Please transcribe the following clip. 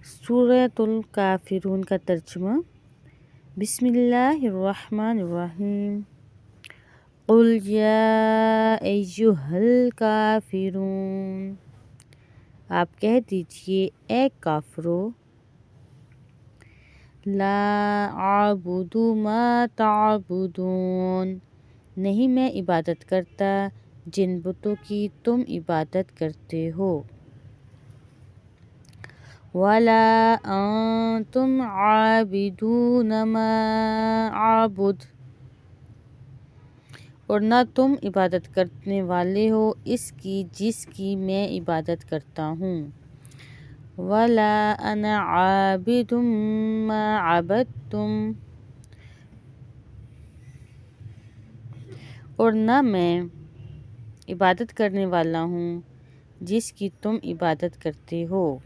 سورۃ الکافرون کا ترجمہ۔ بسم اللہ الرحمن الرحیم۔ قل یا ایھا الکافرون، آپ کہہ دیجئے اے کافرو، لا اعبد ما تعبدون، نہیں میں عبادت کرتا جن بتوں کی تم عبادت کرتے ہو، ولا انتم عابدون ما اعبد، اور نہ تم عبادت کرنے والے ہو اس کی جس کی میں عبادت کرتا ہوں، ولا انا عابد ما عبدتم، اور نہ میں عبادت کرنے والا ہوں جس کی تم عبادت کرتے ہو۔